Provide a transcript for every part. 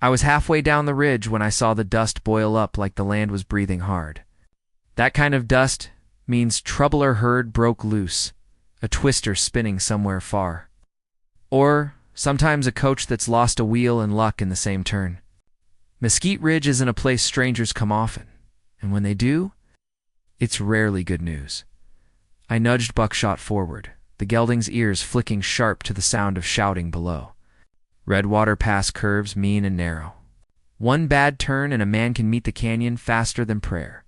I was halfway down the ridge when I saw the dust boil up like the land was breathing hard. That kind of dust means trouble or herd broke loose, a twister spinning somewhere far. Or sometimes a coach that's lost a wheel and luck in the same turn. Mesquite Ridge isn't a place strangers come often, and when they do, it's rarely good news. I nudged Buckshot forward, the gelding's ears flicking sharp to the sound of shouting below. Redwater Pass curves mean and narrow. One bad turn and a man can meet the canyon faster than prayer.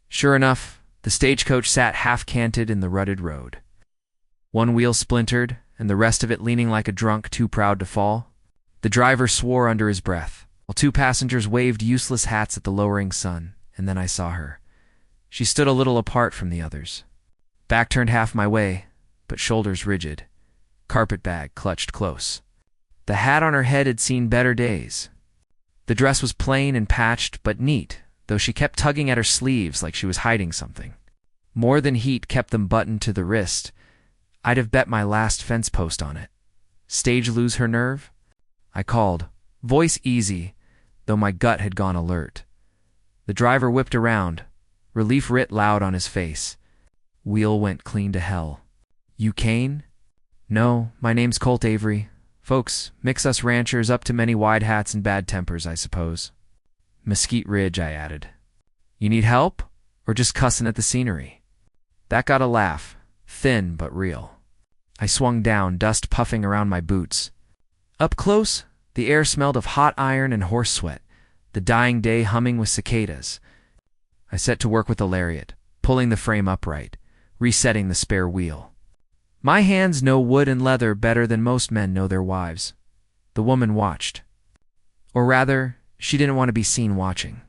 Sure enough, the stagecoach sat half-canted in the rutted road. One wheel splintered, and the rest of it leaning like a drunk too proud to fall. The driver swore under his breath, while two passengers waved useless hats at the lowering sun, and then I saw her. She stood a little apart from the others. Back turned half my way, but shoulders rigid. Carpetbag clutched close. The hat on her head had seen better days. The dress was plain and patched, but neat, though she kept tugging at her sleeves like she was hiding something. More than heat kept them buttoned to the wrist. I'd have bet my last fence post on it. Stage lose her nerve? I called, voice easy, though my gut had gone alert. The driver whipped around, relief writ loud on his face. Wheel went clean to hell. You Kane? No, my name's Colt Avery. Folks, mix us ranchers up to many wide hats and bad tempers, I suppose. Mesquite Ridge, I added. You need help? Or just cussing at the scenery? That got a laugh, thin but real. I swung down, dust puffing around my boots. Up close, the air smelled of hot iron and horse sweat, the dying day humming with cicadas. I set to work with a lariat, pulling the frame upright, resetting the spare wheel. My hands know wood and leather better than most men know their wives. The woman watched. Or rather, she didn't want to be seen watching.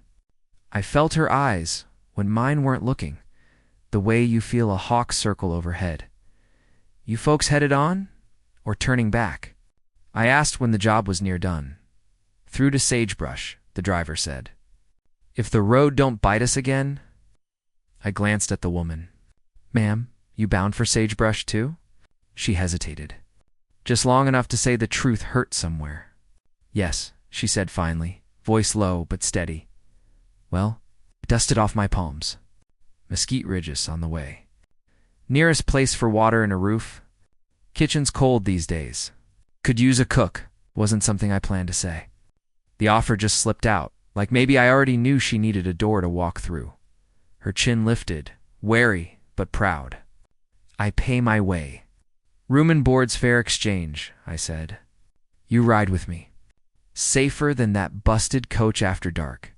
I felt her eyes, when mine weren't looking, the way you feel a hawk circle overhead. You folks headed on, or turning back? I asked when the job was near done. Through to Sagebrush, the driver said. If the road don't bite us again? I glanced at the woman. Ma'am, you bound for Sagebrush too? She hesitated. Just long enough to say the truth hurt somewhere. Yes, she said finally, voice low but steady. Well, I dusted off my palms. Mesquite Ridge is on the way. Nearest place for water and a roof. Kitchen's cold these days. Could use a cook, wasn't something I planned to say. The offer just slipped out, like maybe I already knew she needed a door to walk through. Her chin lifted, wary but proud. I pay my way. Room and board's fair exchange, I said. You ride with me. Safer than that busted coach after dark.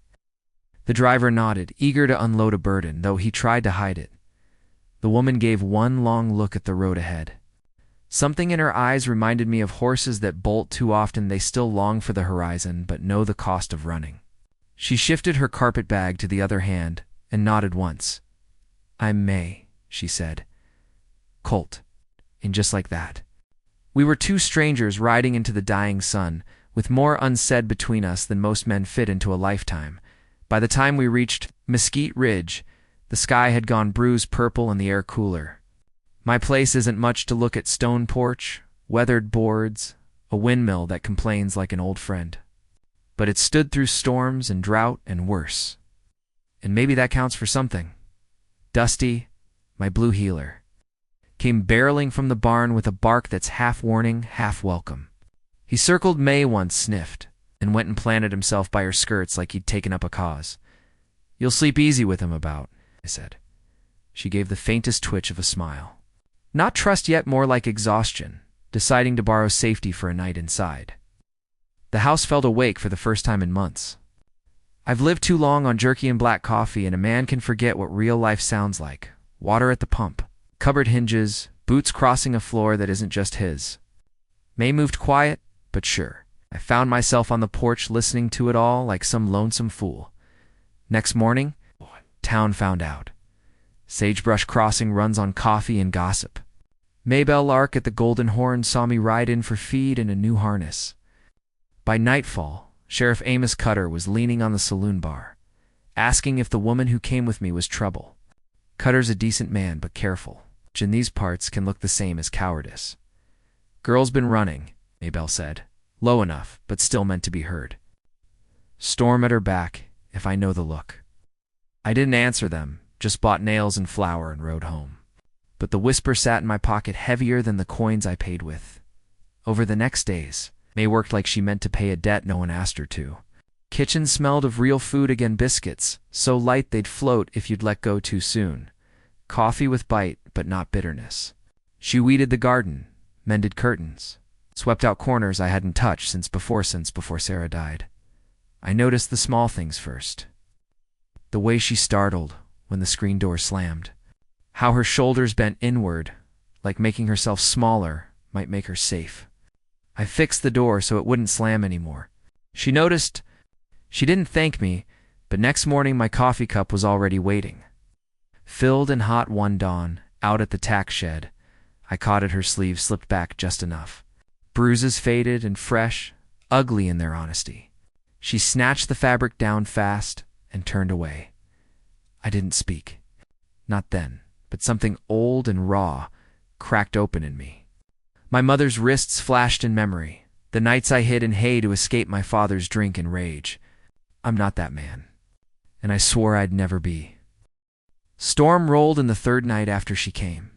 The driver nodded, eager to unload a burden, though he tried to hide it. The woman gave one long look at the road ahead. Something in her eyes reminded me of horses that bolt too often they still long for the horizon but know the cost of running. She shifted her carpetbag to the other hand and nodded once. I'm Mae, she said. Colt. And just like that. We were two strangers riding into the dying sun, with more unsaid between us than most men fit into a lifetime. By the time we reached Mesquite Ridge, the sky had gone bruised purple and the air cooler. My place isn't much to look at: stone porch, weathered boards, a windmill that complains like an old friend. But it stood through storms and drought and worse. And maybe that counts for something. Dusty, my blue heeler, came barreling from the barn with a bark that's half warning, half welcome. He circled Mae once, sniffed, and went and planted himself by her skirts like he'd taken up a cause. You'll sleep easy with him about, I said. She gave the faintest twitch of a smile. Not trust yet, more like exhaustion, deciding to borrow safety for a night inside. The house felt awake for the first time in months. I've lived too long on jerky and black coffee, and a man can forget what real life sounds like. Water at the pump, cupboard hinges, boots crossing a floor that isn't just his. Mae moved quiet, but sure. I found myself on the porch listening to it all like some lonesome fool. Next morning, town found out. Sagebrush Crossing runs on coffee and gossip. Maybelle Lark at the Golden Horn saw me ride in for feed in a new harness. By nightfall, Sheriff Amos Cutter was leaning on the saloon bar, asking if the woman who came with me was trouble. Cutter's a decent man, but careful, which in these parts can look the same as cowardice. Girl's been running, Maybelle said, low enough, but still meant to be heard. storm at her back, if I know the look. I didn't answer them, just bought nails and flour and rode home. But the whisper sat in my pocket heavier than the coins I paid with. Over the next days, Mae worked like she meant to pay a debt no one asked her to. Kitchen smelled of real food again, biscuits, so light they'd float if you'd let go too soon. Coffee with bite, but not bitterness. She weeded the garden, mended curtains, swept out corners I hadn't touched since before Sarah died. I noticed the small things first. The way she startled when the screen door slammed. How her shoulders bent inward, like making herself smaller might make her safe. I fixed the door so it wouldn't slam anymore. She noticed. She didn't thank me, but next morning my coffee cup was already waiting. Filled and hot one dawn, out at the tack shed, I caught at her sleeve, slipped back just enough. Bruises faded and fresh, ugly in their honesty. She snatched the fabric down fast and turned away. I didn't speak. Not then, but something old and raw cracked open in me. My mother's wrists flashed in memory, the nights I hid in hay to escape my father's drink and rage. I'm not that man, and I swore I'd never be. Storm rolled in the third night after she came.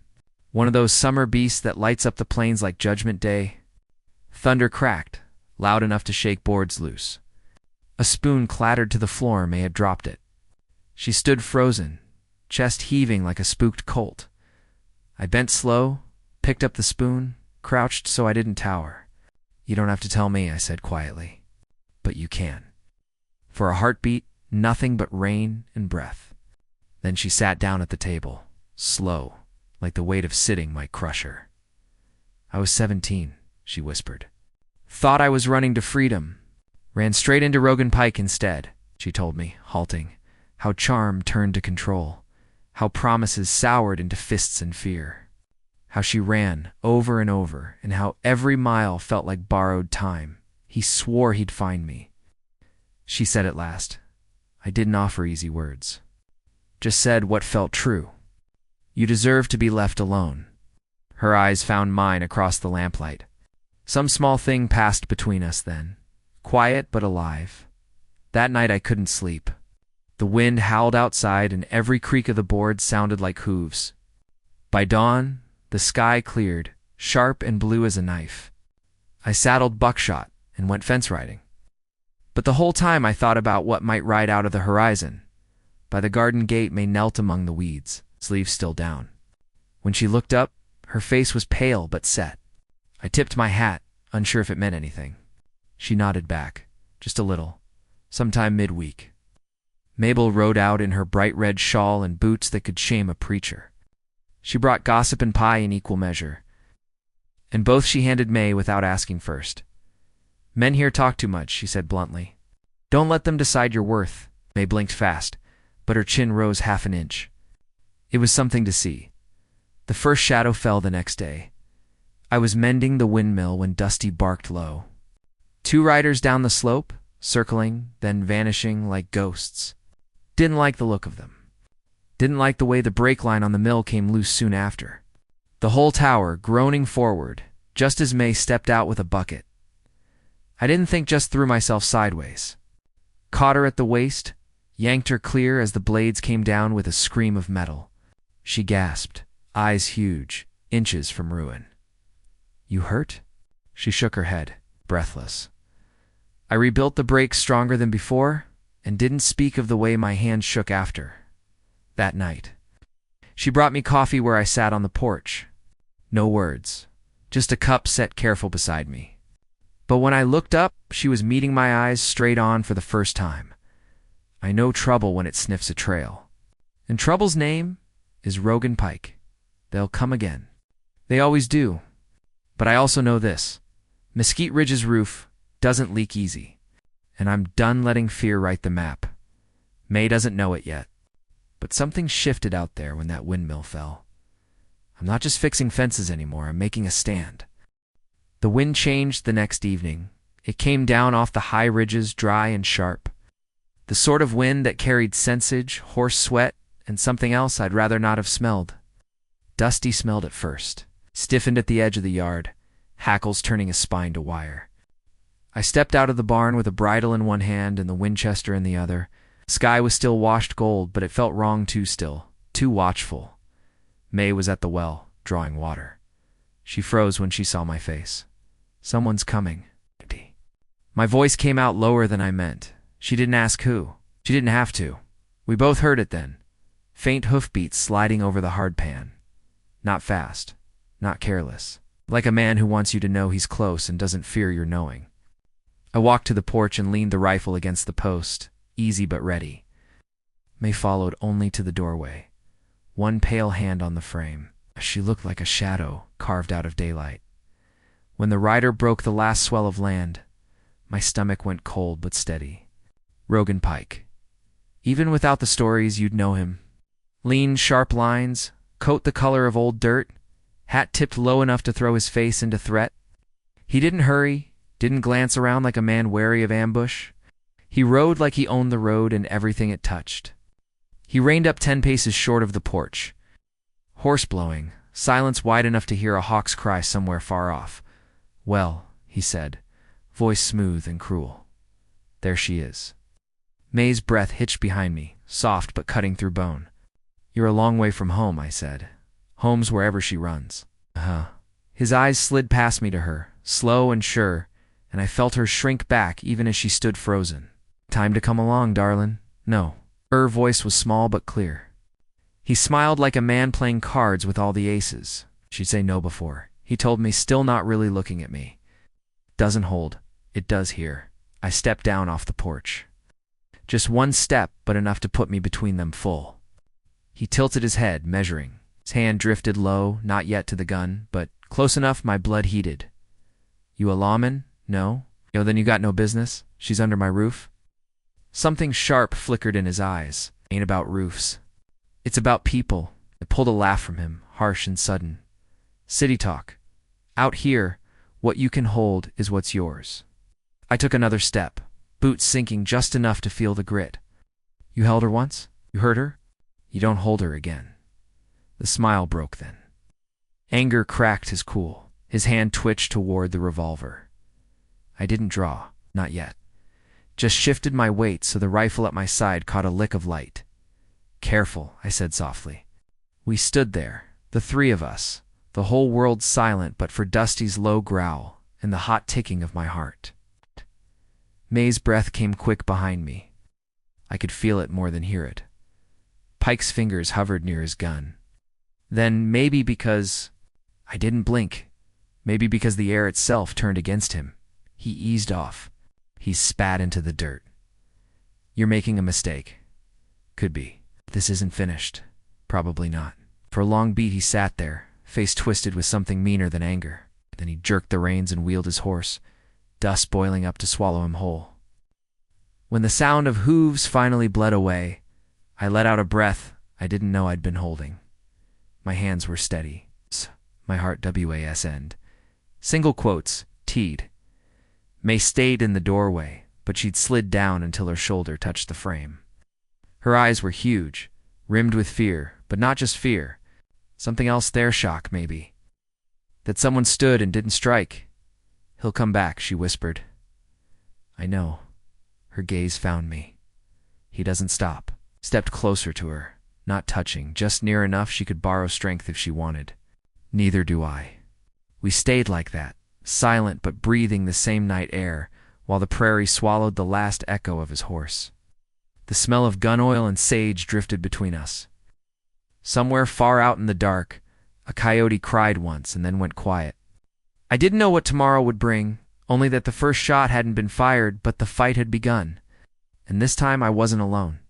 One of those summer beasts that lights up the plains like Judgment Day. Thunder cracked, loud enough to shake boards loose. A spoon clattered to the floor. Mae had dropped it. She stood frozen, chest heaving like a spooked colt. I bent slow, picked up the spoon, crouched so I didn't tower. You don't have to tell me, I said quietly. But you can. For a heartbeat, nothing but rain and breath. Then she sat down at the table, slow, like the weight of sitting might crush her. I was 17, she whispered. Thought I was running to freedom. Ran straight into Rogan Pike instead, she told me, halting. How charm turned to control. How promises soured into fists and fear. How she ran over and over, and how every mile felt like borrowed time. He swore he'd find me. She said at last. I didn't offer easy words. Just said what felt true. You deserve to be left alone. Her eyes found mine across the lamplight. Some small thing passed between us then. Quiet but alive. That night I couldn't sleep. The wind howled outside and every creak of the board sounded like hooves. By dawn, the sky cleared, sharp and blue as a knife. I saddled Buckshot and went fence riding. But the whole time I thought about what might ride out of the horizon. By the garden gate, Mae knelt among the weeds, sleeves still down. When she looked up, her face was pale but set. I tipped my hat, unsure if it meant anything. She nodded back, just a little, sometime midweek. Mabel rode out in her bright red shawl and boots that could shame a preacher. She brought gossip and pie in equal measure, and both she handed Mae without asking first. Men here talk too much, she said bluntly. Don't let them decide your worth. Mae blinked fast, but her chin rose half an inch. It was something to see. The first shadow fell the next day. I was mending the windmill when Dusty barked low. 2 riders down the slope, circling, then vanishing like ghosts. Didn't like the look of them. Didn't like the way the brake line on the mill came loose soon after. The whole tower groaning forward, just as Mae stepped out with a bucket. I didn't think, just threw myself sideways. Caught her at the waist, yanked her clear as the blades came down with a scream of metal. She gasped, eyes huge, inches from ruin. You hurt? She shook her head, breathless. I rebuilt the brakes stronger than before, and didn't speak of the way my hands shook after. That night. She brought me coffee where I sat on the porch. No words, just a cup set careful beside me. But when I looked up, she was meeting my eyes straight on for the first time. I know trouble when it sniffs a trail. And trouble's name is Rogan Pike. They'll come again. They always do. But I also know this. Mesquite Ridge's roof doesn't leak easy. And I'm done letting fear write the map. Mae doesn't know it yet. But something shifted out there when that windmill fell. I'm not just fixing fences anymore. I'm making a stand. The wind changed the next evening. It came down off the high ridges, dry and sharp. The sort of wind that carried sensage, horse sweat, and something else I'd rather not have smelled. Dusty smelled it first, stiffened at the edge of the yard, hackles turning his spine to wire. I stepped out of the barn with a bridle in one hand and the Winchester in the other. The sky was still washed gold, but it felt wrong too still, too watchful. Mae was at the well, drawing water. She froze when she saw my face. "Someone's coming." My voice came out lower than I meant. She didn't ask who. She didn't have to. We both heard it then. Faint hoofbeats sliding over the hard pan. Not fast, not careless. Like a man who wants you to know he's close and doesn't fear your knowing. I walked to the porch and leaned the rifle against the post, easy but ready. Mae followed only to the doorway, one pale hand on the frame. She looked like a shadow carved out of daylight. When the rider broke the last swell of land, my stomach went cold but steady. Rogan Pike. Even without the stories, you'd know him. Lean, sharp lines, coat the color of old dirt, hat tipped low enough to throw his face into threat. He didn't hurry, didn't glance around like a man wary of ambush. He rode like he owned the road and everything it touched. He reined up 10 paces short of the porch. Horse blowing, silence wide enough to hear a hawk's cry somewhere far off. "Well," he said, voice smooth and cruel. "There she is." Mae's breath hitched behind me, soft but cutting through bone. "You're a long way from home," I said. "Home's wherever she runs." Uh-huh. His eyes slid past me to her, slow and sure, and I felt her shrink back even as she stood frozen. "Time to come along, darlin'." "No." Her voice was small but clear. He smiled like a man playing cards with all the aces. She'd say no before. He told me, still not really looking at me. "Doesn't hold. It does here." I stepped down off the porch. Just one step, but enough to put me between them full. He tilted his head, measuring. His hand drifted low, not yet to the gun, but close enough my blood heated. "You a lawman? No? Then you got no business. She's under my roof." Something sharp flickered in his eyes. "Ain't about roofs. It's about people." I pulled a laugh from him, harsh and sudden. "City talk. Out here, what you can hold is what's yours." I took another step, boots sinking just enough to feel the grit. "You held her once? You hurt her? You don't hold her again." The smile broke then. Anger cracked his cool. His hand twitched toward the revolver. I didn't draw, not yet. Just shifted my weight so the rifle at my side caught a lick of light. "Careful," I said softly. We stood there, the three of us, the whole world silent but for Dusty's low growl and the hot ticking of my heart. Mae's breath came quick behind me. I could feel it more than hear it. Pike's fingers hovered near his gun. Then, maybe because I didn't blink, maybe because the air itself turned against him, he eased off. He spat into the dirt. "You're making a mistake." "Could be. This isn't finished." "Probably not." For a long beat he sat there, face twisted with something meaner than anger. Then he jerked the reins and wheeled his horse, dust boiling up to swallow him whole. When the sound of hooves finally bled away, I let out a breath I didn't know I'd been holding. My hands were steady. My heart WASN'd. Single quotes, T'd. Mae stayed in the doorway, but she'd slid down until her shoulder touched the frame. Her eyes were huge, rimmed with fear, but not just fear. Something else there, shock, maybe. That someone stood and didn't strike. "He'll come back," she whispered. "I know." Her gaze found me. "He doesn't stop." Stepped closer to her, not touching, just near enough she could borrow strength if she wanted. "Neither do I." We stayed like that, silent but breathing the same night air, while the prairie swallowed the last echo of his horse. The smell of gun oil and sage drifted between us. Somewhere far out in the dark, a coyote cried once and then went quiet. I didn't know what tomorrow would bring, only that the first shot hadn't been fired, but the fight had begun. And this time I wasn't alone.